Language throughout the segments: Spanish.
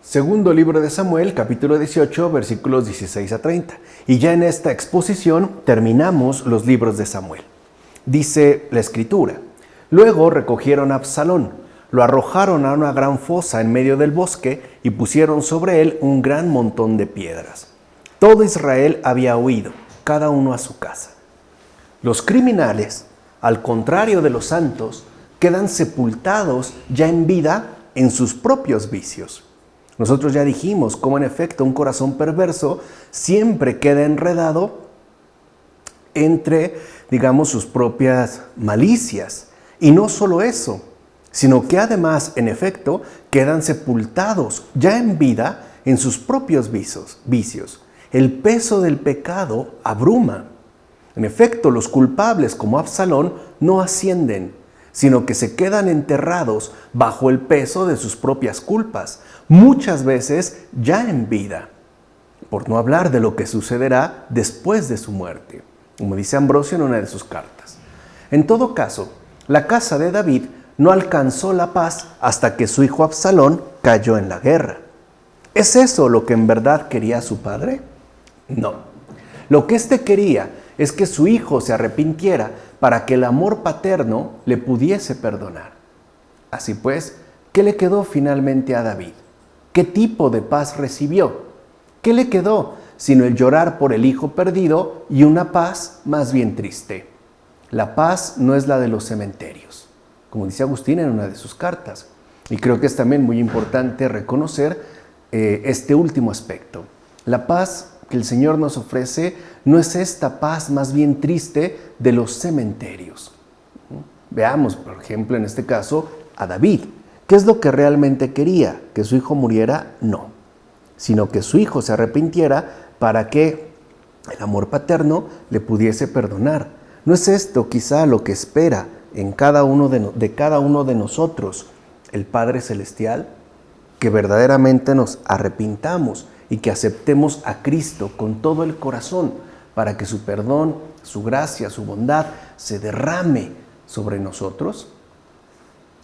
Segundo libro de Samuel, capítulo 18, versículos 16 a 30. Y ya en esta exposición terminamos los libros de Samuel. Dice la Escritura: luego recogieron a Absalón, lo arrojaron a una gran fosa en medio del bosque y pusieron sobre él un gran montón de piedras. Todo Israel había huido, cada uno a su casa. Los criminales, al contrario de los santos, quedan sepultados ya en vida en sus propios vicios. Nosotros ya dijimos cómo en efecto un corazón perverso siempre queda enredado entre, sus propias malicias. Y no solo eso, sino que además, en efecto, quedan sepultados ya en vida en sus propios vicios. El peso del pecado abruma. En efecto, los culpables como Absalón no ascienden, sino que se quedan enterrados bajo el peso de sus propias culpas, muchas veces ya en vida, por no hablar de lo que sucederá después de su muerte, como dice Ambrosio en una de sus cartas. En todo caso, la casa de David no alcanzó la paz hasta que su hijo Absalón cayó en la guerra. ¿Es eso lo que en verdad quería su padre? No. Lo que éste quería es que su hijo se arrepintiera para que el amor paterno le pudiese perdonar. Así pues, ¿qué le quedó finalmente a David? ¿Qué tipo de paz recibió? ¿Qué le quedó sino el llorar por el hijo perdido y una paz más bien triste? La paz no es la de los cementerios, como dice Agustín en una de sus cartas. Y creo que es también muy importante reconocer este último aspecto. La paz que el Señor nos ofrece no es esta paz más bien triste de los cementerios. Veamos, por ejemplo, en este caso, a David. ¿Qué es lo que realmente quería? ¿Que su hijo muriera? No. Sino que su hijo se arrepintiera para que el amor paterno le pudiese perdonar. ¿No es esto quizá lo que espera en cada uno de nosotros el Padre Celestial? Que verdaderamente nos arrepintamos y que aceptemos a Cristo con todo el corazón para que su perdón, su gracia, su bondad se derrame sobre nosotros.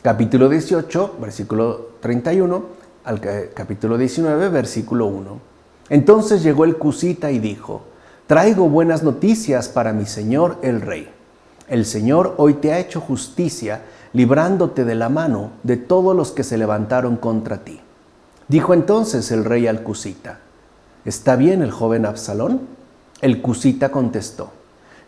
Capítulo 18, versículo 31, al capítulo 19, versículo 1. Entonces llegó el cusita y dijo: traigo buenas noticias para mi señor el rey. El Señor hoy te ha hecho justicia, librándote de la mano de todos los que se levantaron contra ti. Dijo entonces el rey al cusita: ¿está bien el joven Absalón? El cusita contestó: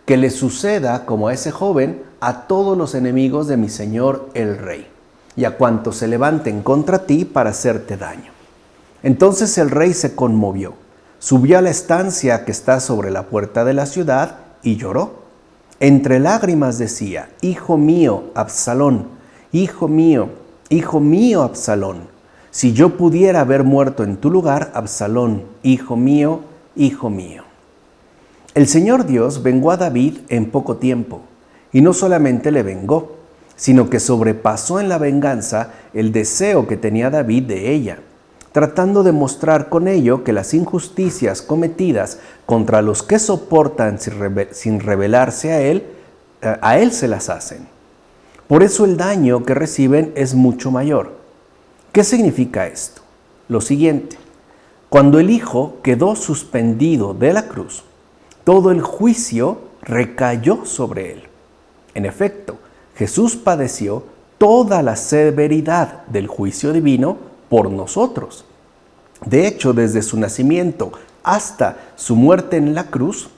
que le suceda como a ese joven a todos los enemigos de mi señor el rey, y a cuantos se levanten contra ti para hacerte daño. Entonces el rey se conmovió, subió a la estancia que está sobre la puerta de la ciudad y lloró. Entre lágrimas decía: hijo mío, Absalón, hijo mío, Absalón. Si yo pudiera haber muerto en tu lugar, Absalón, hijo mío, hijo mío. El Señor Dios vengó a David en poco tiempo, y no solamente le vengó, sino que sobrepasó en la venganza el deseo que tenía David de ella, tratando de mostrar con ello que las injusticias cometidas contra los que soportan sin rebelarse a él se las hacen. Por eso el daño que reciben es mucho mayor. ¿Qué significa esto? Lo siguiente: cuando el Hijo quedó suspendido de la cruz, todo el juicio recayó sobre él. En efecto, Jesús padeció toda la severidad del juicio divino por nosotros. De hecho, desde su nacimiento hasta su muerte en la cruz,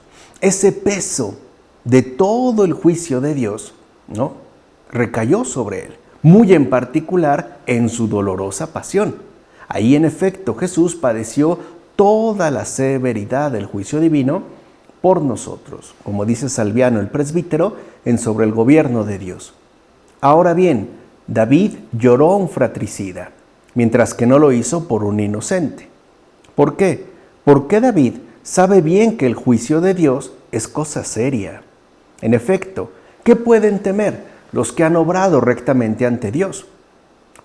ese peso de todo el juicio de Dios, recayó sobre él, muy en particular en su dolorosa pasión. Ahí en efecto Jesús padeció toda la severidad del juicio divino por nosotros, como dice Salviano el presbítero en Sobre el gobierno de Dios. Ahora bien, David lloró a un fratricida, mientras que no lo hizo por un inocente. ¿Por qué? Porque David sabe bien que el juicio de Dios es cosa seria. En efecto, ¿qué pueden temer los que han obrado rectamente ante Dios?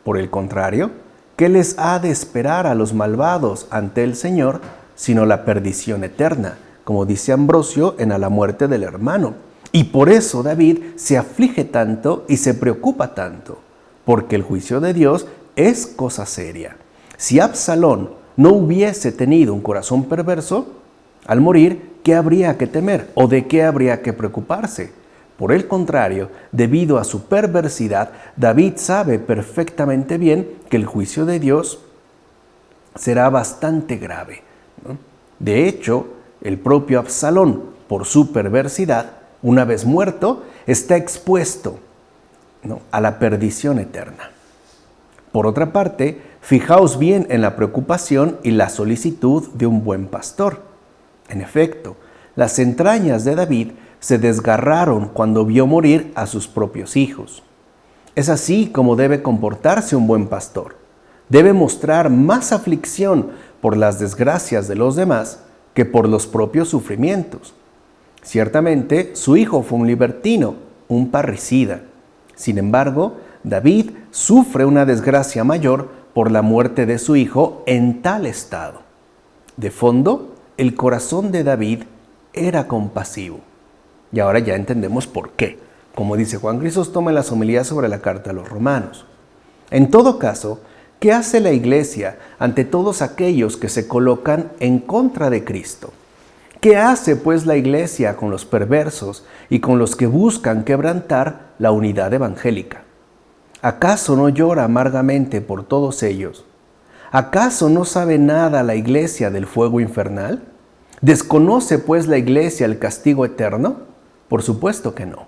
Por el contrario, ¿qué les ha de esperar a los malvados ante el Señor, sino la perdición eterna, como dice Ambrosio en A la muerte del hermano? Y por eso David se aflige tanto y se preocupa tanto, porque el juicio de Dios es cosa seria. Si Absalón no hubiese tenido un corazón perverso, al morir, ¿qué habría que temer o de qué habría que preocuparse? Por el contrario, debido a su perversidad, David sabe perfectamente bien que el juicio de Dios será bastante grave, ¿no? De hecho, el propio Absalón, por su perversidad, una vez muerto, está expuesto, ¿no?, a la perdición eterna. Por otra parte, fijaos bien en la preocupación y la solicitud de un buen pastor. En efecto, las entrañas de David se desgarraron cuando vio morir a sus propios hijos. Es así como debe comportarse un buen pastor. Debe mostrar más aflicción por las desgracias de los demás que por los propios sufrimientos. Ciertamente, su hijo fue un libertino, un parricida. Sin embargo, David sufre una desgracia mayor por la muerte de su hijo en tal estado. De fondo, el corazón de David era compasivo. Y ahora ya entendemos por qué, como dice Juan Crisóstomo en las homilías sobre la carta a los Romanos. En todo caso, ¿qué hace la Iglesia ante todos aquellos que se colocan en contra de Cristo? ¿Qué hace pues la Iglesia con los perversos y con los que buscan quebrantar la unidad evangélica? ¿Acaso no llora amargamente por todos ellos? ¿Acaso no sabe nada la Iglesia del fuego infernal? ¿Desconoce pues la Iglesia el castigo eterno? Por supuesto que no.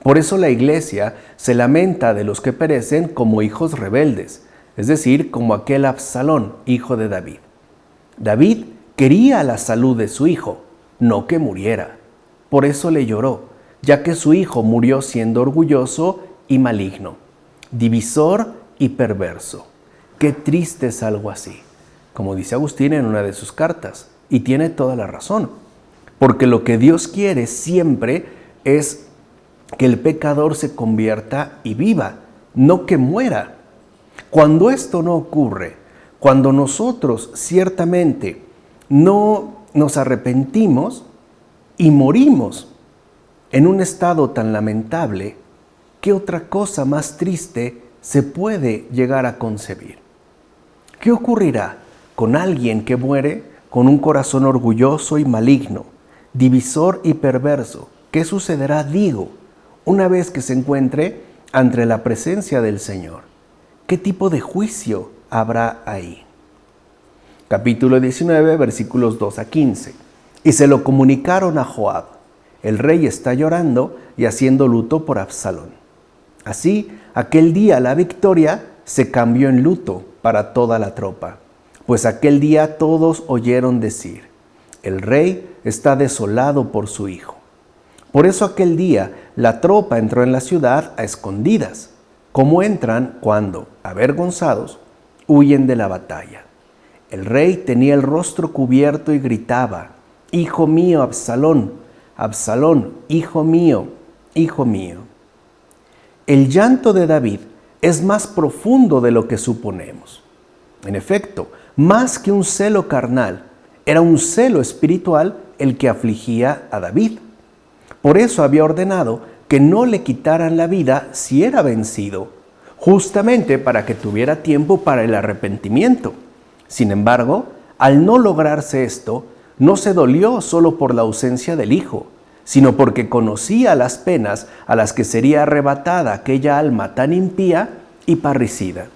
Por eso la Iglesia se lamenta de los que perecen como hijos rebeldes, es decir, como aquel Absalón, hijo de David. David quería la salud de su hijo, no que muriera. Por eso le lloró, ya que su hijo murió siendo orgulloso y maligno, divisor y perverso. Qué triste es algo así, como dice Agustín en una de sus cartas, y tiene toda la razón, porque lo que Dios quiere siempre es que el pecador se convierta y viva, no que muera. Cuando esto no ocurre, cuando nosotros ciertamente no nos arrepentimos y morimos en un estado tan lamentable, ¿qué otra cosa más triste se puede llegar a concebir? ¿Qué ocurrirá con alguien que muere con un corazón orgulloso y maligno, divisor y perverso? ¿Qué sucederá, digo, una vez que se encuentre ante la presencia del Señor? ¿Qué tipo de juicio habrá ahí? Capítulo 19, versículos 2 a 15. Y se lo comunicaron a Joab. El rey está llorando y haciendo luto por Absalón. Así, aquel día la victoria se cambió en luto para toda la tropa, pues aquel día todos oyeron decir: el rey está desolado por su hijo. Por eso aquel día la tropa entró en la ciudad a escondidas, como entran cuando, avergonzados, huyen de la batalla. El rey tenía el rostro cubierto y gritaba: «Hijo mío, Absalón, Absalón, hijo mío, hijo mío». El llanto de David es más profundo de lo que suponemos. En efecto, más que un celo carnal, era un celo espiritual el que afligía a David. Por eso había ordenado que no le quitaran la vida si era vencido, justamente para que tuviera tiempo para el arrepentimiento. Sin embargo, al no lograrse esto, no se dolió solo por la ausencia del hijo, sino porque conocía las penas a las que sería arrebatada aquella alma tan impía y parricida.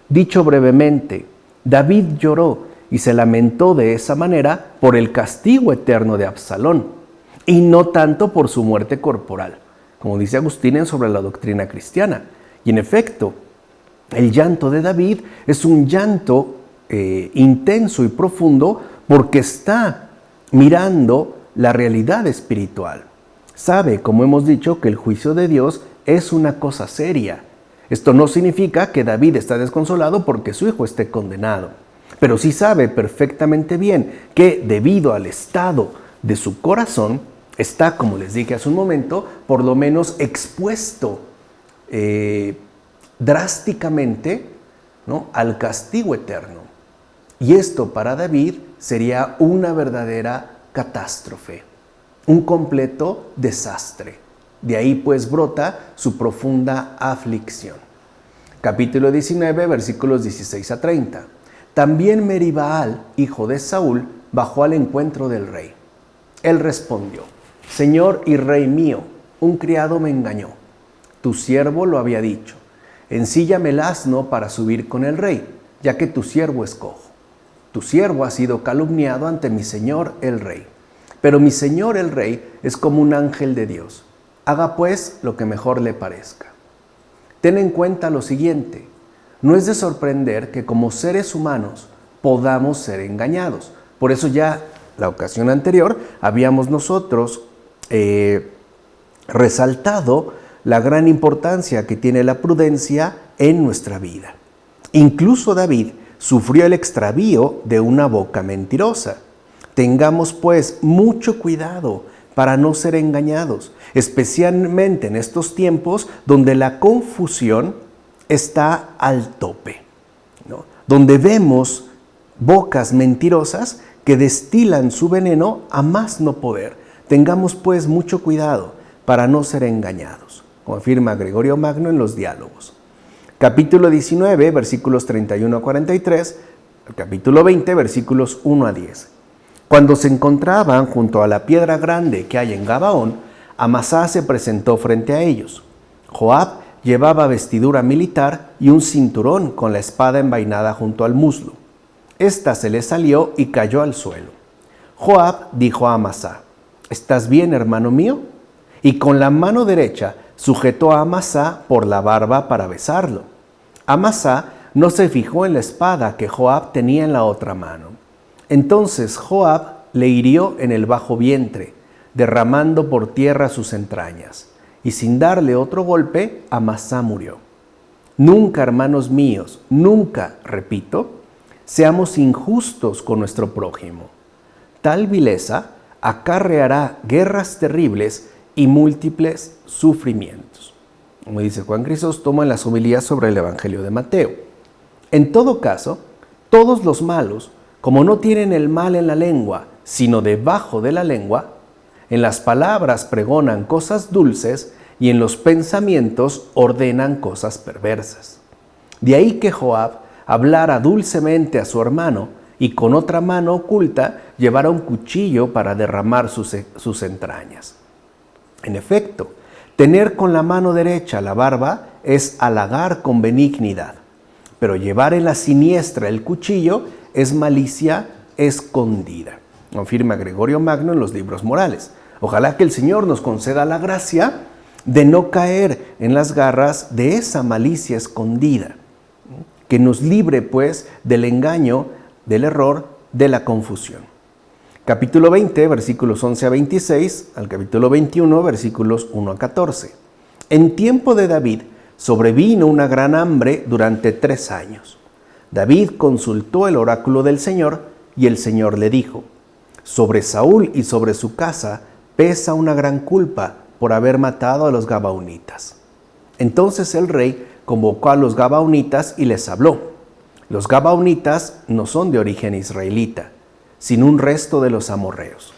Dicho brevemente, David lloró y se lamentó de esa manera por el castigo eterno de Absalón, y no tanto por su muerte corporal, como dice Agustín en Sobre la Doctrina Cristiana. Y en efecto, el llanto de David es un llanto intenso y profundo porque está mirando la realidad espiritual. Sabe, como hemos dicho, que el juicio de Dios es una cosa seria. Esto no significa que David está desconsolado porque su hijo esté condenado, pero sí sabe perfectamente bien que debido al estado de su corazón, está, como les dije hace un momento, por lo menos expuesto drásticamente, ¿no?, al castigo eterno. Y esto para David sería una verdadera catástrofe, un completo desastre. De ahí pues brota su profunda aflicción. Capítulo 19, versículos 16 a 30. También Meribaal, hijo de Saúl, bajó al encuentro del rey. Él respondió: Señor y rey mío, un criado me engañó. Tu siervo lo había dicho: ensíllame el asno para subir con el rey, ya que tu siervo es cojo. Tu siervo ha sido calumniado ante mi señor el rey. Pero mi señor el rey es como un ángel de Dios. Haga pues lo que mejor le parezca. Ten en cuenta lo siguiente: no es de sorprender que como seres humanos podamos ser engañados. Por eso ya la ocasión anterior habíamos nosotros resaltado la gran importancia que tiene la prudencia en nuestra vida. Incluso David sufrió el extravío de una boca mentirosa. Tengamos pues mucho cuidado para no ser engañados, especialmente en estos tiempos donde la confusión está al tope, ¿no? Donde vemos bocas mentirosas que destilan su veneno a más no poder. Tengamos pues mucho cuidado para no ser engañados, como afirma Gregorio Magno en los Diálogos. Capítulo 19, versículos 31 a 43, capítulo 20, versículos 1 a 10. Cuando se encontraban junto a la piedra grande que hay en Gabaón, Amasá se presentó frente a ellos. Joab llevaba vestidura militar y un cinturón con la espada envainada junto al muslo. Esta se le salió y cayó al suelo. Joab dijo a Amasá: ¿Estás bien, hermano mío? Y con la mano derecha sujetó a Amasá por la barba para besarlo. Amasá no se fijó en la espada que Joab tenía en la otra mano. Entonces Joab le hirió en el bajo vientre, derramando por tierra sus entrañas, y sin darle otro golpe, Amasá murió. Nunca, hermanos míos, nunca, repito, seamos injustos con nuestro prójimo. Tal vileza acarreará guerras terribles y múltiples sufrimientos, como dice Juan Crisóstomo en las homilías sobre el Evangelio de Mateo. En todo caso, todos los malos, como no tienen el mal en la lengua, sino debajo de la lengua, en las palabras pregonan cosas dulces y en los pensamientos ordenan cosas perversas. De ahí que Joab hablara dulcemente a su hermano y con otra mano oculta llevara un cuchillo para derramar sus entrañas. En efecto, tener con la mano derecha la barba es halagar con benignidad, pero llevar en la siniestra el cuchillo es malicia escondida, afirma Gregorio Magno en los libros morales. Ojalá que el Señor nos conceda la gracia de no caer en las garras de esa malicia escondida, que nos libre pues del engaño, del error, de la confusión. Capítulo 20, versículos 11 a 26, al capítulo 21, versículos 1 a 14. En tiempo de David sobrevino una gran hambre durante 3 años. David consultó el oráculo del Señor y el Señor le dijo: sobre Saúl y sobre su casa pesa una gran culpa por haber matado a los gabaonitas. Entonces el rey convocó a los gabaonitas y les habló. Los gabaonitas no son de origen israelita, sino un resto de los amorreos.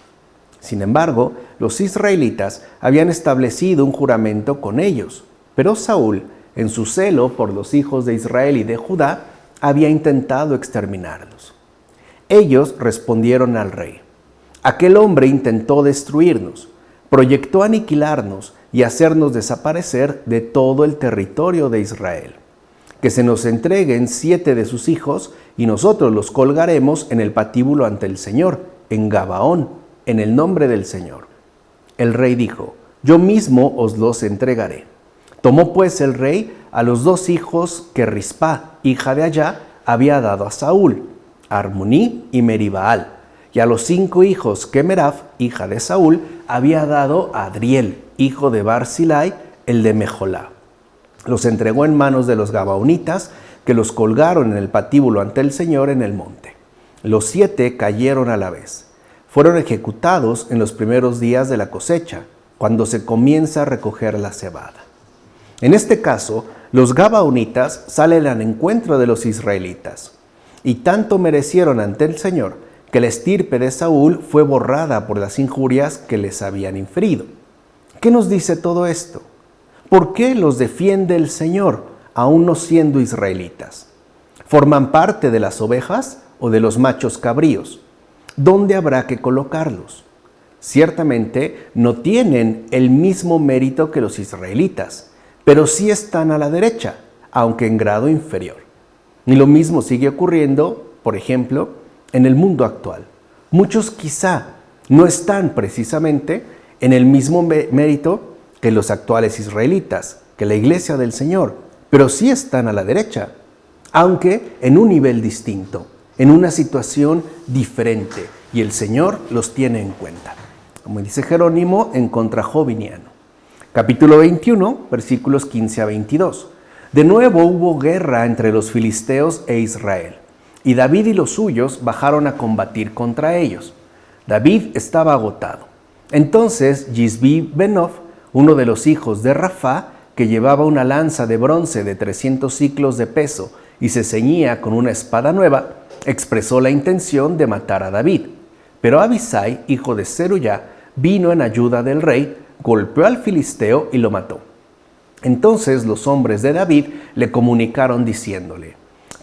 Sin embargo, los israelitas habían establecido un juramento con ellos, pero Saúl, en su celo por los hijos de Israel y de Judá, había intentado exterminarlos. Ellos respondieron al rey: aquel hombre intentó destruirnos, proyectó aniquilarnos y hacernos desaparecer de todo el territorio de Israel. Que se nos entreguen 7 de sus hijos y nosotros los colgaremos en el patíbulo ante el Señor, en Gabaón, en el nombre del Señor. El rey dijo: yo mismo os los entregaré. Tomó pues el rey a los 2 hijos que Rispa, hija de Ayá, había dado a Saúl, Armoní y Meribaal, y a los 5 hijos que Merab, hija de Saúl, había dado a Adriel, hijo de Barzilai, el de Mejolá. Los entregó en manos de los gabaonitas, que los colgaron en el patíbulo ante el Señor en el monte. Los 7 cayeron a la vez. Fueron ejecutados en los primeros días de la cosecha, cuando se comienza a recoger la cebada. En este caso, los gabaonitas salen al encuentro de los israelitas, y tanto merecieron ante el Señor que la estirpe de Saúl fue borrada por las injurias que les habían inferido. ¿Qué nos dice todo esto? ¿Por qué los defiende el Señor, aún no siendo israelitas? ¿Forman parte de las ovejas o de los machos cabríos? ¿Dónde habrá que colocarlos? Ciertamente no tienen el mismo mérito que los israelitas, pero sí están a la derecha, aunque en grado inferior. Y lo mismo sigue ocurriendo, por ejemplo, en el mundo actual. Muchos quizá no están precisamente en el mismo mérito que los actuales israelitas, que la iglesia del Señor, pero sí están a la derecha, aunque en un nivel distinto, en una situación diferente, y el Señor los tiene en cuenta. Como dice Jerónimo en Contra Joviniano. Capítulo 21, versículos 15 a 22. De nuevo hubo guerra entre los filisteos e Israel, y David y los suyos bajaron a combatir contra ellos. David estaba agotado. Entonces Yisbi Benob, uno de los hijos de Rafá, que llevaba una lanza de bronce de 300 siclos de peso y se ceñía con una espada nueva, expresó la intención de matar a David. Pero Abisai, hijo de Zeruyá, vino en ayuda del rey, golpeó al filisteo y lo mató. Entonces los hombres de David le comunicaron diciéndole: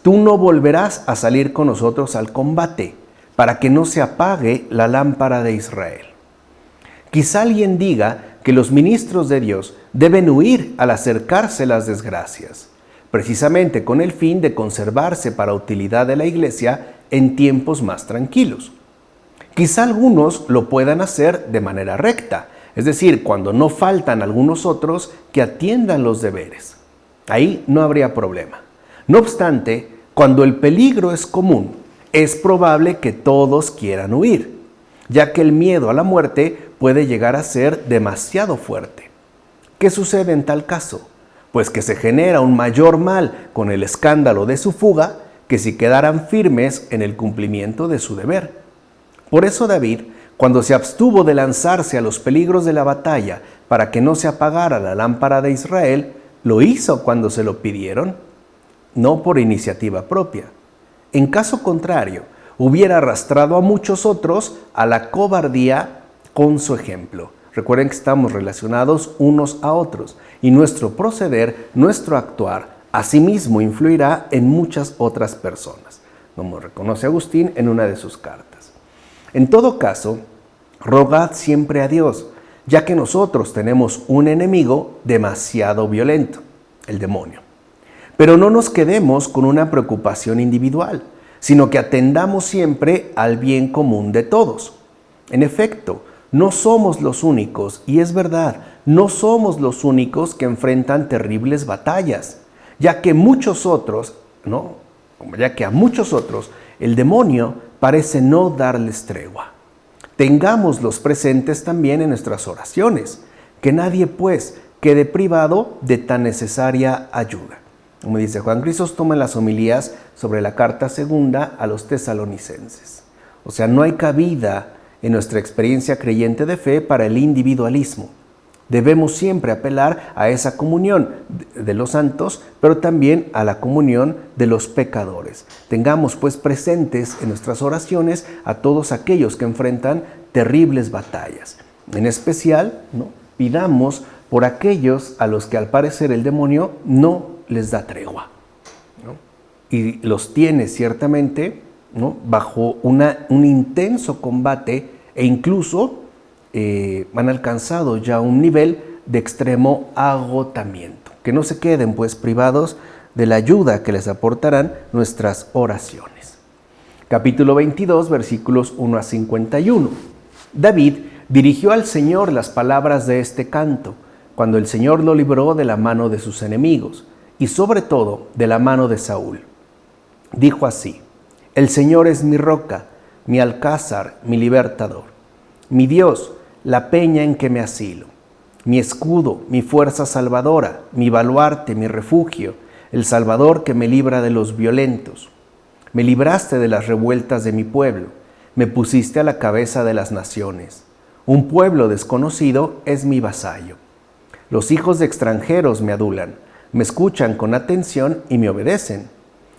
«Tú no volverás a salir con nosotros al combate, para que no se apague la lámpara de Israel». Quizá alguien diga que los ministros de Dios deben huir al acercarse las desgracias, precisamente con el fin de conservarse para utilidad de la iglesia en tiempos más tranquilos. Quizá algunos lo puedan hacer de manera recta, es decir, cuando no faltan algunos otros que atiendan los deberes. Ahí no habría problema. No obstante, cuando el peligro es común, es probable que todos quieran huir, ya que el miedo a la muerte puede llegar a ser demasiado fuerte. ¿Qué sucede en tal caso? Pues que se genera un mayor mal con el escándalo de su fuga que si quedaran firmes en el cumplimiento de su deber. Por eso David, cuando se abstuvo de lanzarse a los peligros de la batalla para que no se apagara la lámpara de Israel, lo hizo cuando se lo pidieron, no por iniciativa propia. En caso contrario, hubiera arrastrado a muchos otros a la cobardía con su ejemplo. Recuerden que estamos relacionados unos a otros y nuestro proceder, nuestro actuar, asimismo influirá en muchas otras personas, como reconoce Agustín en una de sus cartas. En todo caso, rogad siempre a Dios, ya que nosotros tenemos un enemigo demasiado violento, el demonio. Pero no nos quedemos con una preocupación individual, sino que atendamos siempre al bien común de todos. En efecto, no somos los únicos, y es verdad, no somos los únicos que enfrentan terribles batallas, ya que a muchos otros el demonio parece no darles tregua. Tengámoslos presentes también en nuestras oraciones, que nadie pues quede privado de tan necesaria ayuda. Como dice Juan Crisóstomo en las homilías sobre la carta segunda a los tesalonicenses. O sea, no hay cabida en nuestra experiencia creyente de fe para el individualismo. Debemos siempre apelar a esa comunión de los santos, pero también a la comunión de los pecadores. Tengamos pues presentes en nuestras oraciones a todos aquellos que enfrentan terribles batallas. En especial, pidamos por aquellos a los que al parecer el demonio no les da tregua, y los tiene ciertamente bajo un intenso combate, e incluso han alcanzado ya un nivel de extremo agotamiento. Que no se queden pues privados de la ayuda que les aportarán nuestras oraciones. Capítulo 22, versículos 1 a 51. David dirigió al Señor las palabras de este canto, cuando el Señor lo libró de la mano de sus enemigos, y sobre todo de la mano de Saúl. Dijo así: El Señor es mi roca, mi alcázar, mi libertador, mi Dios, la peña en que me asilo, mi escudo, mi fuerza salvadora, mi baluarte, mi refugio, el Salvador que me libra de los violentos. Me libraste de las revueltas de mi pueblo, me pusiste a la cabeza de las naciones. Un pueblo desconocido es mi vasallo. Los hijos de extranjeros me adulan, me escuchan con atención y me obedecen.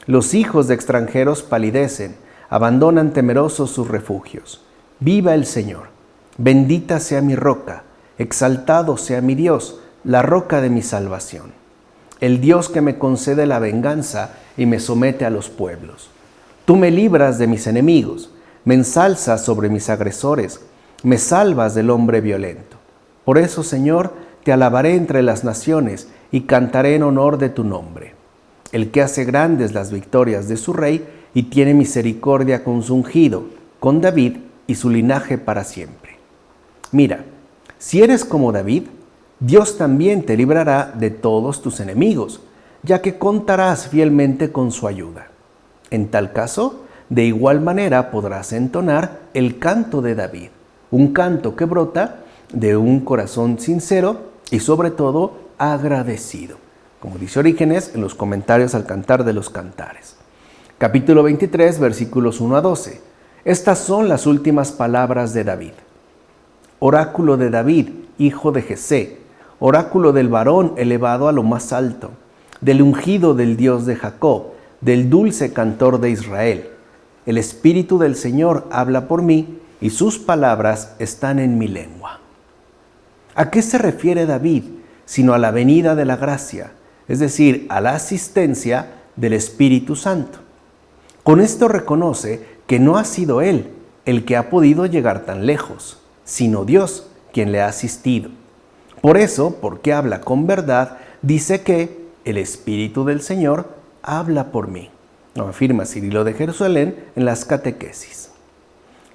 Los hijos de extranjeros palidecen, abandonan temerosos sus refugios. Viva el Señor. Bendita sea mi roca, exaltado sea mi Dios, la roca de mi salvación. el Dios que me concede la venganza y me somete a los pueblos. Tú me libras de mis enemigos, me ensalzas sobre mis agresores, me salvas del hombre violento. Por eso, Señor, te alabaré entre las naciones y cantaré en honor de tu nombre. El que hace grandes las victorias de su rey y tiene misericordia con su ungido, con David y su linaje para siempre. Mira, si eres como David, Dios también te librará de todos tus enemigos, ya que contarás fielmente con su ayuda. En tal caso, de igual manera podrás entonar el canto de David, un canto que brota de un corazón sincero y sobre todo agradecido, como dice Orígenes en los comentarios al Cantar de los Cantares. Capítulo 23, versículos 1 a 12. Estas son las últimas palabras de David. Oráculo de David, hijo de Jesé, oráculo del varón elevado a lo más alto, del ungido del Dios de Jacob, del dulce cantor de Israel. El Espíritu del Señor habla por mí y sus palabras están en mi lengua. ¿A qué se refiere David? Sino a la venida de la gracia, es decir, a la asistencia del Espíritu Santo. Con esto reconoce que no ha sido él el que ha podido llegar tan lejos, sino Dios quien le ha asistido. Por eso, porque habla con verdad, dice que el Espíritu del Señor habla por mí. Lo afirma Cirilo de Jerusalén en las catequesis.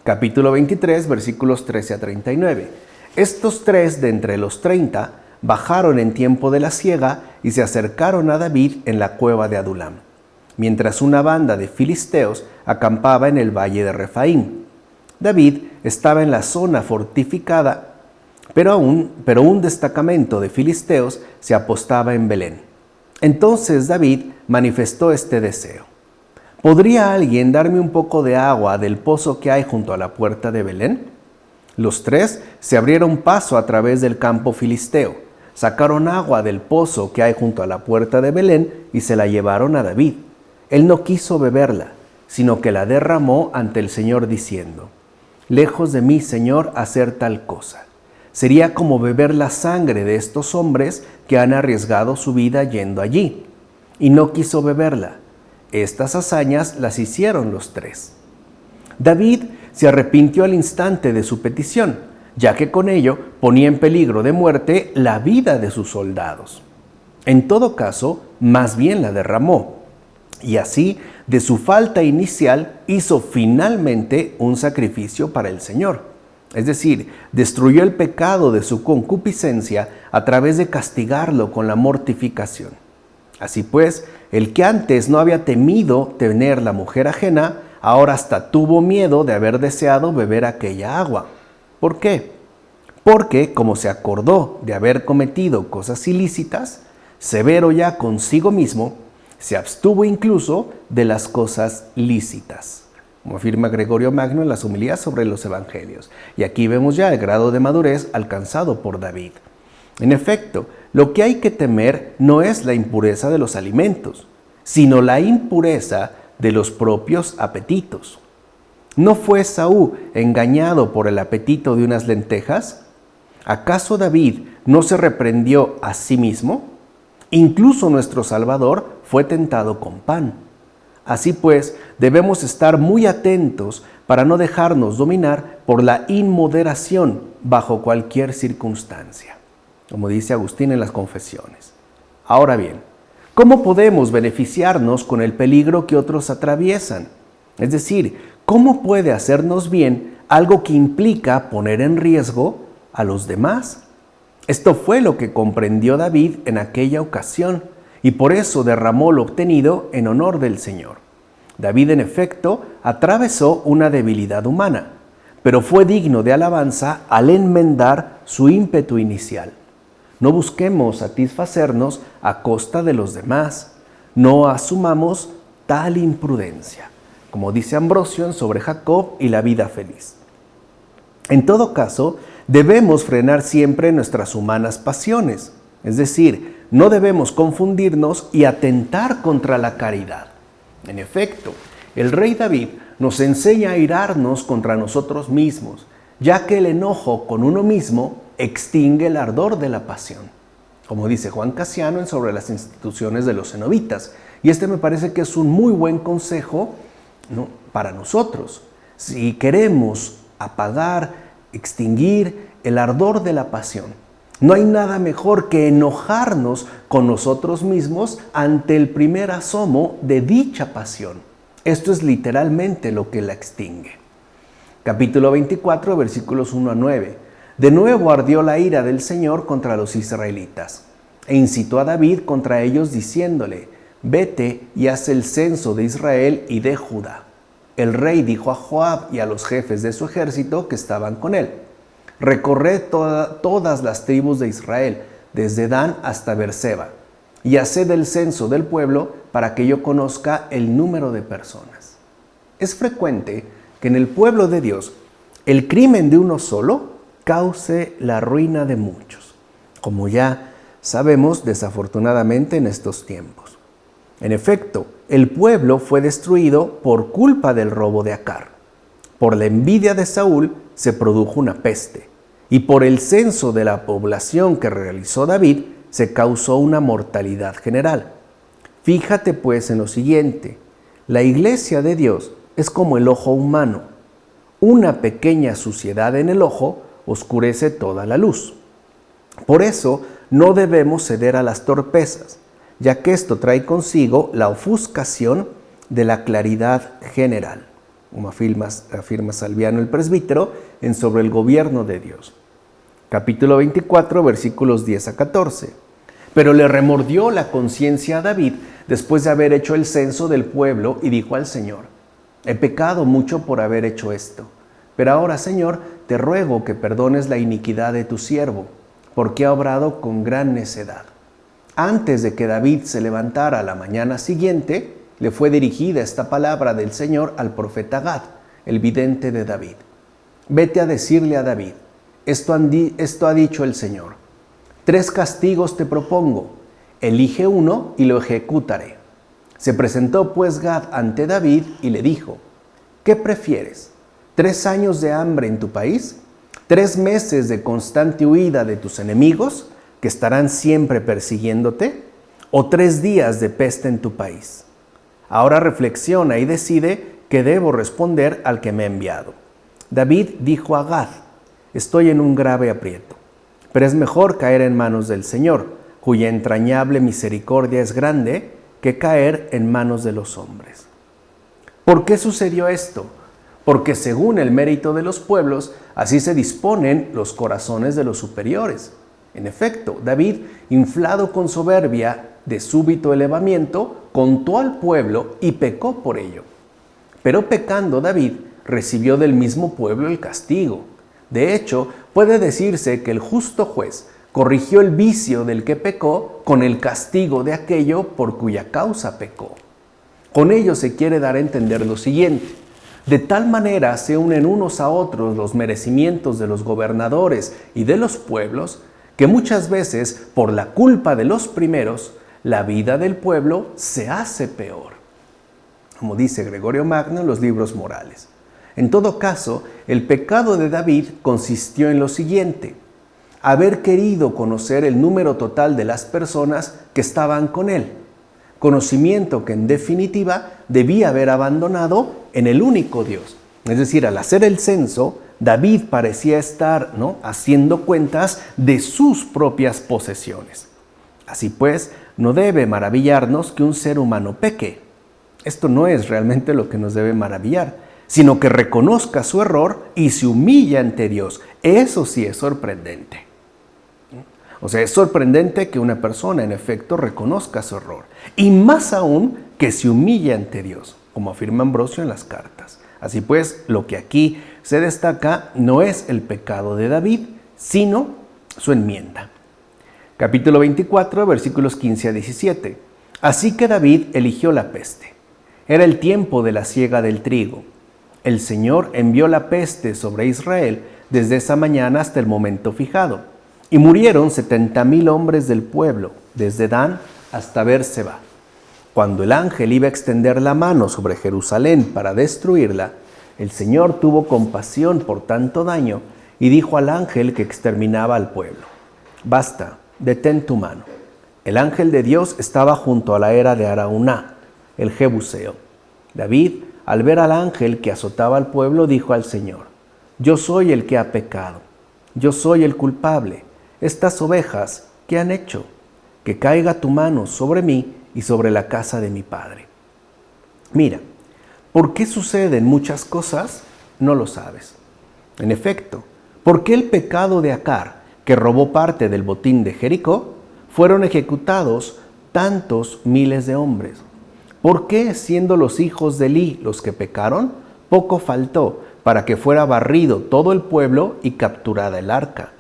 Capítulo 23, versículos 13 a 39. Estos tres de entre los 30 bajaron en tiempo de la siega y se acercaron a David en la cueva de Adulam, mientras una banda de filisteos acampaba en el valle de Refaim. David estaba en la zona fortificada, pero un destacamento de filisteos se apostaba en Belén. Entonces David manifestó este deseo: ¿podría alguien darme un poco de agua del pozo que hay junto a la puerta de Belén? Los tres se abrieron paso a través del campo filisteo, sacaron agua del pozo que hay junto a la puerta de Belén y se la llevaron a David. Él no quiso beberla, sino que la derramó ante el Señor diciendo: lejos de mí, Señor, hacer tal cosa. Sería como beber la sangre de estos hombres que han arriesgado su vida yendo allí. Y no quiso beberla. Estas hazañas las hicieron los tres. David se arrepintió al instante de su petición, ya que con ello ponía en peligro de muerte la vida de sus soldados. En todo caso, más bien la derramó. Y así, de su falta inicial, hizo finalmente un sacrificio para el Señor. Es decir, destruyó el pecado de su concupiscencia a través de castigarlo con la mortificación. Así pues, el que antes no había temido tener la mujer ajena, ahora hasta tuvo miedo de haber deseado beber aquella agua. ¿Por qué? Porque, como se acordó de haber cometido cosas ilícitas, severo ya consigo mismo, se abstuvo incluso de las cosas lícitas, como afirma Gregorio Magno en las homilías sobre los evangelios. Y aquí vemos ya el grado de madurez alcanzado por David. En efecto, lo que hay que temer no es la impureza de los alimentos, sino la impureza de los propios apetitos. ¿No fue Esaú engañado por el apetito de unas lentejas? ¿Acaso David no se reprendió a sí mismo? Incluso nuestro Salvador fue tentado con pan. Así pues, debemos estar muy atentos para no dejarnos dominar por la inmoderación bajo cualquier circunstancia, como dice Agustín en las Confesiones. Ahora bien, ¿cómo podemos beneficiarnos con el peligro que otros atraviesan? Es decir, ¿cómo puede hacernos bien algo que implica poner en riesgo a los demás? Esto fue lo que comprendió David en aquella ocasión y por eso derramó lo obtenido en honor del Señor. David, en efecto, atravesó una debilidad humana, pero fue digno de alabanza al enmendar su ímpetu inicial. No busquemos satisfacernos a costa de los demás. No asumamos tal imprudencia, como dice Ambrosio sobre Jacob y la vida feliz. En todo caso, debemos frenar siempre nuestras humanas pasiones, es decir, no debemos confundirnos y atentar contra la caridad. En efecto, el rey David nos enseña a irarnos contra nosotros mismos, ya que el enojo con uno mismo extingue el ardor de la pasión. como dice Juan Casiano en Sobre las instituciones de los cenobitas. Y este me parece que es un muy buen consejo, ¿no?, para nosotros. Si queremos apagar, extinguir el ardor de la pasión, no hay nada mejor que enojarnos con nosotros mismos ante el primer asomo de dicha pasión. Esto es literalmente lo que la extingue. Capítulo 24, versículos 1 a 9. De nuevo ardió la ira del Señor contra los israelitas, e incitó a David contra ellos diciéndole: vete y haz el censo de Israel y de Judá. El rey dijo a Joab y a los jefes de su ejército que estaban con él: recorred todas las tribus de Israel, desde Dan hasta Beerseba, y haced el censo del pueblo para que yo conozca el número de personas. Es frecuente que en el pueblo de Dios el crimen de uno solo cause la ruina de muchos, como ya sabemos desafortunadamente en estos tiempos. En efecto, el pueblo fue destruido por culpa del robo de Acar. Por la envidia de Saúl se produjo una peste, y por el censo de la población que realizó David se causó una mortalidad general. Fíjate pues en lo siguiente: la iglesia de Dios es como el ojo humano. Una pequeña suciedad en el ojo oscurece toda la luz. Por eso no debemos ceder a las torpezas, ya que esto trae consigo la ofuscación de la claridad general, como afirma Salviano el presbítero en Sobre el gobierno de Dios. Capítulo 24, versículos 10 a 14. Pero le remordió la conciencia a David después de haber hecho el censo del pueblo y dijo al Señor: he pecado mucho por haber hecho esto. Pero ahora, Señor, te ruego que perdones la iniquidad de tu siervo, porque ha obrado con gran necedad. Antes de que David se levantara a la mañana siguiente, le fue dirigida esta palabra del Señor al profeta Gad, el vidente de David: vete a decirle a David, esto ha dicho el Señor: 3 castigos te propongo, elige uno y lo ejecutaré. Se presentó pues Gad ante David y le dijo: ¿qué prefieres? ¿3 años de hambre en tu país? ¿3 meses de constante huida de tus enemigos, que estarán siempre persiguiéndote? ¿O 3 días de peste en tu país? Ahora reflexiona y decide qué debo responder al que me ha enviado. David dijo a Gad: estoy en un grave aprieto, pero es mejor caer en manos del Señor, cuya entrañable misericordia es grande, que caer en manos de los hombres. ¿Por qué sucedió esto? Porque según el mérito de los pueblos, así se disponen los corazones de los superiores. En efecto, David, inflado con soberbia de súbito elevamiento, contó al pueblo y pecó por ello. Pero pecando David, recibió del mismo pueblo el castigo. De hecho, puede decirse que el justo juez corrigió el vicio del que pecó con el castigo de aquello por cuya causa pecó. Con ello se quiere dar a entender lo siguiente: de tal manera se unen unos a otros los merecimientos de los gobernadores y de los pueblos, que muchas veces, por la culpa de los primeros, la vida del pueblo se hace peor, como dice Gregorio Magno en los libros morales. En todo caso, el pecado de David consistió en lo siguiente: haber querido conocer el número total de las personas que estaban con él, conocimiento que en definitiva debía haber abandonado en el único Dios. Es decir, al hacer el censo, David parecía estar, haciendo cuentas de sus propias posesiones. Así pues, no debe maravillarnos que un ser humano peque. Esto no es realmente lo que nos debe maravillar, sino que reconozca su error y se humilla ante Dios. Eso sí es sorprendente. O sea, es sorprendente que una persona en efecto reconozca su error, y más aún que se humille ante Dios, como afirma Ambrosio en las cartas. Así pues, lo que aquí se destaca no es el pecado de David, sino su enmienda. Capítulo 24, versículos 15 a 17. Así que David eligió la peste. Era el tiempo de la siega del trigo. El Señor envió la peste sobre Israel desde esa mañana hasta el momento fijado. Y murieron 70,000 hombres del pueblo, desde Dan hasta Beerseba. Cuando el ángel iba a extender la mano sobre Jerusalén para destruirla, el Señor tuvo compasión por tanto daño y dijo al ángel que exterminaba al pueblo: basta, detén tu mano. El ángel de Dios estaba junto a la era de Araúna, el Jebuseo. David, al ver al ángel que azotaba al pueblo, dijo al Señor: yo soy el que ha pecado, yo soy el culpable. Estas ovejas, ¿qué han hecho? Que caiga tu mano sobre mí y sobre la casa de mi padre. Mira, ¿por qué suceden muchas cosas? No lo sabes. En efecto, ¿por qué el pecado de Acar, que robó parte del botín de Jericó, fueron ejecutados tantos miles de hombres? ¿Por qué, siendo los hijos de Elí los que pecaron, poco faltó para que fuera barrido todo el pueblo y capturada el arca?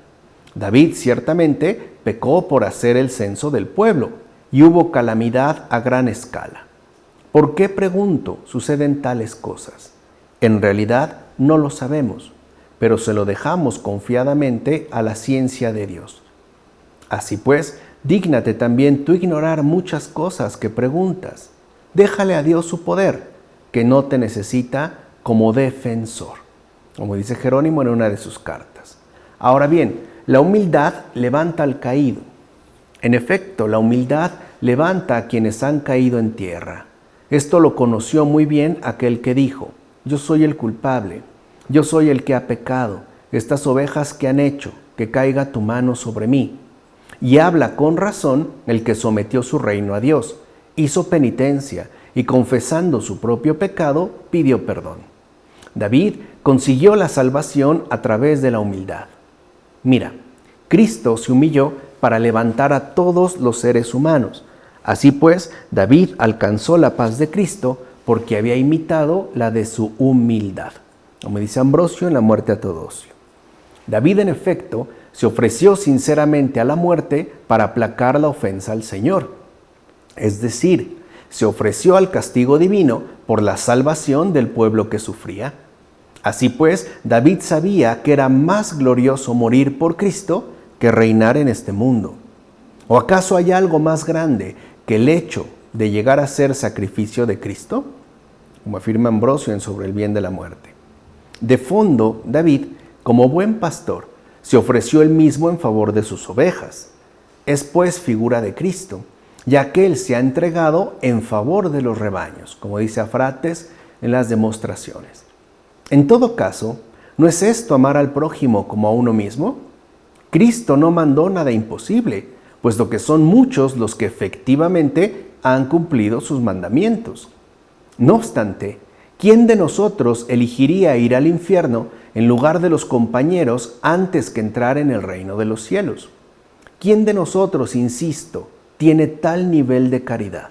David ciertamente pecó por hacer el censo del pueblo, y hubo calamidad a gran escala. ¿Por qué, pregunto, suceden tales cosas? En realidad no lo sabemos, pero se lo dejamos confiadamente a la ciencia de Dios. Así pues, dígnate también tú ignorar muchas cosas que preguntas. Déjale a Dios su poder, que no te necesita como defensor, como dice Jerónimo en una de sus cartas. Ahora bien, la humildad levanta al caído. En efecto, la humildad levanta a quienes han caído en tierra. Esto lo conoció muy bien aquel que dijo: yo soy el culpable, yo soy el que ha pecado, estas ovejas que han hecho, que caiga tu mano sobre mí. Y habla con razón el que sometió su reino a Dios, hizo penitencia y confesando su propio pecado, pidió perdón. David consiguió la salvación a través de la humildad. Mira, Cristo se humilló para levantar a todos los seres humanos. Así pues, David alcanzó la paz de Cristo porque había imitado la de su humildad, como dice Ambrosio en La muerte a Teodosio. David, en efecto, se ofreció sinceramente a la muerte para aplacar la ofensa al Señor. Es decir, se ofreció al castigo divino por la salvación del pueblo que sufría. Así pues, David sabía que era más glorioso morir por Cristo que reinar en este mundo. ¿O acaso hay algo más grande que el hecho de llegar a ser sacrificio de Cristo? Como afirma Ambrosio en Sobre el bien de la muerte. De fondo, David, como buen pastor, se ofreció él mismo en favor de sus ovejas. Es pues figura de Cristo, ya que él se ha entregado en favor de los rebaños, como dice Afrates en las demostraciones. En todo caso, ¿no es esto amar al prójimo como a uno mismo? Cristo no mandó nada imposible, puesto que son muchos los que efectivamente han cumplido sus mandamientos. No obstante, ¿quién de nosotros elegiría ir al infierno en lugar de los compañeros antes que entrar en el reino de los cielos? ¿Quién de nosotros, insisto, tiene tal nivel de caridad?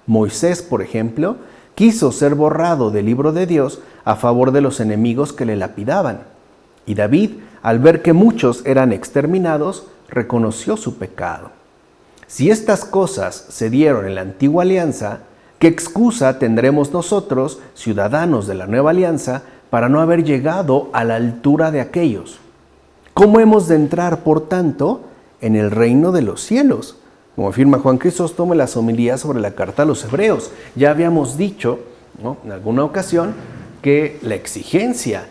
Moisés, por ejemplo, quiso ser borrado del libro de Dios a favor de los enemigos que le lapidaban. Y David, al ver que muchos eran exterminados, reconoció su pecado. Si estas cosas se dieron en la antigua alianza, ¿qué excusa tendremos nosotros, ciudadanos de la nueva alianza, para no haber llegado a la altura de aquellos? ¿Cómo hemos de entrar, por tanto, en el reino de los cielos? Como afirma Juan Crisóstomo en las homilías sobre la carta a los Hebreos. Ya habíamos dicho, ¿no?, en alguna ocasión, que la exigencia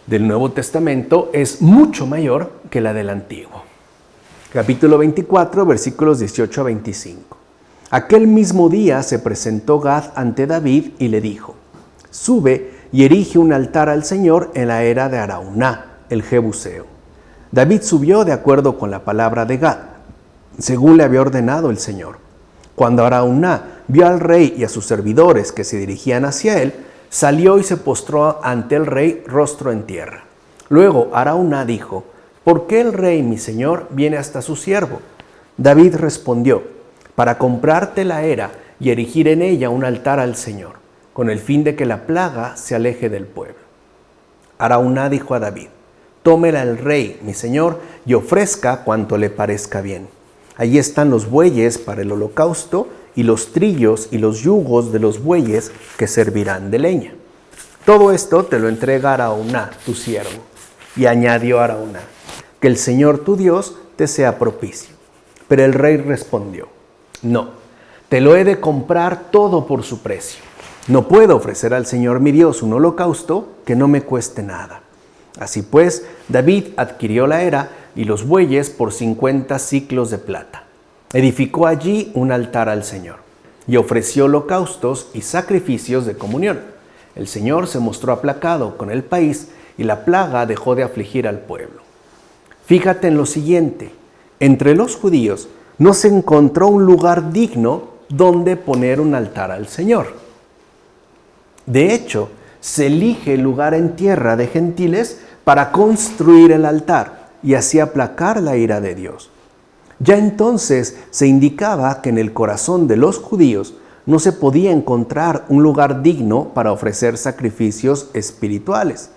del Nuevo Testamento es mucho mayor que la del Antiguo. Capítulo 24, versículos 18 a 25. Aquel mismo día se presentó Gad ante David y le dijo: sube y erige un altar al Señor en la era de Araúna, el Jebuseo. David subió de acuerdo con la palabra de Gad, según le había ordenado el Señor. Cuando Araúna vio al rey y a sus servidores que se dirigían hacia él, salió y se postró ante el rey rostro en tierra. Luego Araúna dijo: ¿por qué el rey, mi señor, viene hasta su siervo? David respondió: para comprarte la era y erigir en ella un altar al Señor, con el fin de que la plaga se aleje del pueblo. Araúna dijo a David: tómela el rey, mi señor, y ofrezca cuanto le parezca bien. Allí están los bueyes para el holocausto y los trillos y los yugos de los bueyes que servirán de leña. Todo esto te lo entrega Araúna, tu siervo. Y añadió Araúna: que el Señor tu Dios te sea propicio. Pero el rey respondió: no, te lo he de comprar todo por su precio. No puedo ofrecer al Señor mi Dios un holocausto que no me cueste nada. Así pues, David adquirió la era y los bueyes por 50 siclos de plata. Edificó allí un altar al Señor y ofreció holocaustos y sacrificios de comunión. El Señor se mostró aplacado con el país y la plaga dejó de afligir al pueblo. Fíjate en lo siguiente: entre los judíos no se encontró un lugar digno donde poner un altar al Señor. De hecho, se elige el lugar en tierra de gentiles para construir el altar y así aplacar la ira de Dios. Ya entonces se indicaba que en el corazón de los judíos no se podía encontrar un lugar digno para ofrecer sacrificios espirituales.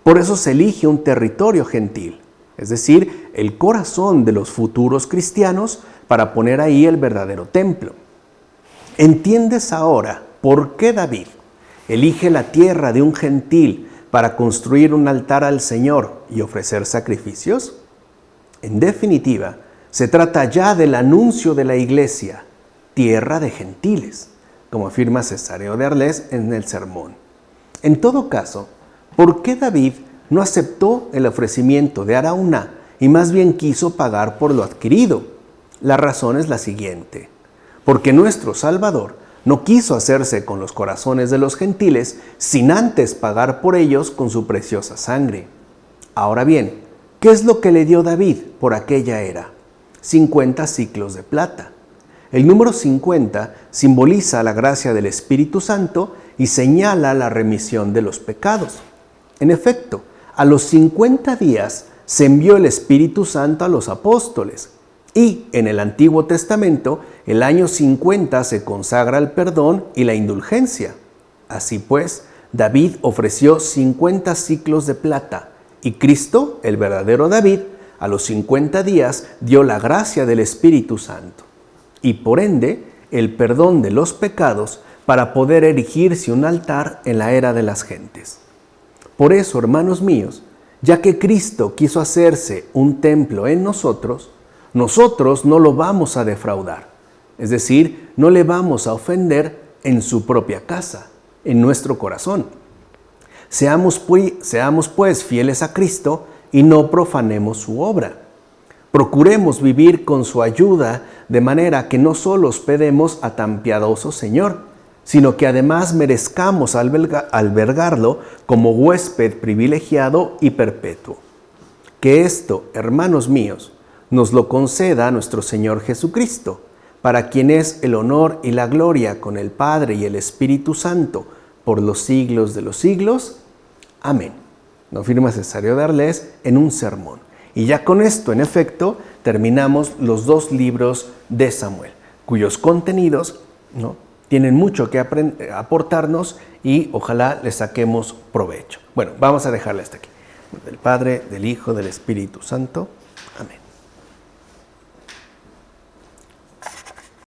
Por eso se elige un territorio gentil, es decir, el corazón de los futuros cristianos, para poner ahí el verdadero templo. ¿Entiendes ahora por qué David elige la tierra de un gentil para construir un altar al Señor y ofrecer sacrificios? En definitiva, se trata ya del anuncio de la iglesia, tierra de gentiles, como afirma Cesáreo de Arles en el sermón. En todo caso, ¿por qué David no aceptó el ofrecimiento de Araúna y más bien quiso pagar por lo adquirido? La razón es la siguiente: porque nuestro Salvador no quiso hacerse con los corazones de los gentiles sin antes pagar por ellos con su preciosa sangre. Ahora bien, ¿qué es lo que le dio David por aquella era? 50 siclos de plata. El número 50 simboliza la gracia del Espíritu Santo y señala la remisión de los pecados. En efecto, a los 50 días se envió el Espíritu Santo a los apóstoles y en el Antiguo Testamento el año 50 se consagra al perdón y la indulgencia. Así pues, David ofreció 50 siclos de plata y Cristo, el verdadero David, a los 50 días dio la gracia del Espíritu Santo y por ende el perdón de los pecados para poder erigirse un altar en la era de las gentes. Por eso, hermanos míos, ya que Cristo quiso hacerse un templo en nosotros no lo vamos a defraudar. Es decir, no le vamos a ofender en su propia casa, en nuestro corazón. Seamos pues fieles a Cristo y no profanemos su obra. Procuremos vivir con su ayuda de manera que no solo hospedemos a tan piadoso Señor, sino que además merezcamos albergarlo como huésped privilegiado y perpetuo. Que esto, hermanos míos, nos lo conceda nuestro Señor Jesucristo, para quien es el honor y la gloria con el Padre y el Espíritu Santo, por los siglos de los siglos. Amén. Lo afirma Cesáreo de Arles en un sermón. Y ya con esto, en efecto, terminamos los 2 libros de Samuel, cuyos contenidos tienen mucho que aportarnos y ojalá les saquemos provecho. Bueno, vamos a dejarle hasta aquí. Del Padre, del Hijo, del Espíritu Santo. Amén.